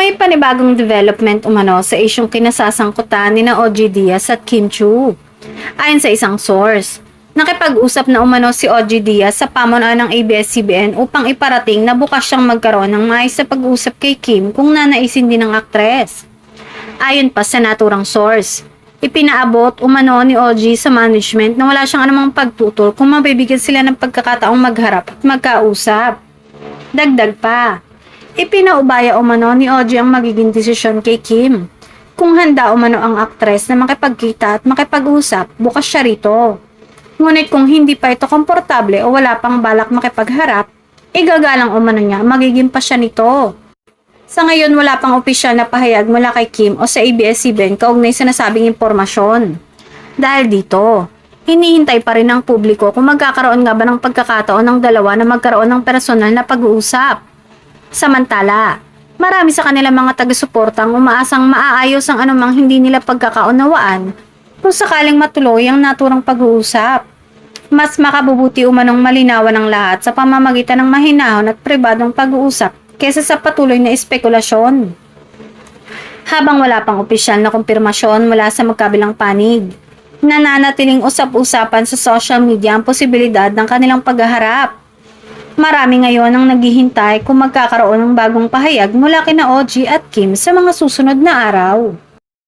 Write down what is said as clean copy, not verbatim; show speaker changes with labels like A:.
A: May panibagong development umano sa isyong kinasasangkutan ni na OG Diaz at Kim Chiu. Ayon sa isang source, nakipag-usap na umano si OG Diaz sa pamunuan ng ABS-CBN upang iparating na bukas siyang magkaroon ng maayos na pag-usap kay Kim kung nanaisin din ng aktres. Ayon pa sa naturang source, ipinaabot umano ni OG sa management na wala siyang anumang pagtutol kung mabibigyan sila ng pagkakataong magharap at magkausap. Dagdag pa, ipinaubaya umano ni OG ang magiging desisyon kay Kim. Kung handa umano ang aktres na makipagkita at makipag-usap, bukas siya rito. Ngunit kung hindi pa ito komportable o wala pang balak makipagharap, igagalang umano niya magiging pa siya nito. Sa ngayon wala pang opisyal na pahayag mula kay Kim o sa ABS-CBN kaugnay sa nasabing impormasyon. Dahil dito, hinihintay pa rin ng publiko kung magkakaroon nga ba ng pagkakataon ng dalawa na magkaroon ng personal na pag-uusap. Samantala, marami sa kanilang mga taga-suportang umaasang maaayos ang anumang hindi nila pagkakaunawaan kung sakaling matuloy ang naturang pag-uusap. Mas makabubuti umanong malinawan ng lahat sa pamamagitan ng mahinahon at pribadong pag-uusap kaysa sa patuloy na espekulasyon. Habang wala pang opisyal na kumpirmasyon mula sa magkabilang panig, nananatiling usap-usapan sa social media ang posibilidad ng kanilang paghaharap. Marami ngayon ang naghihintay kung magkakaroon ng bagong pahayag mula kina OG at Kim sa mga susunod na araw.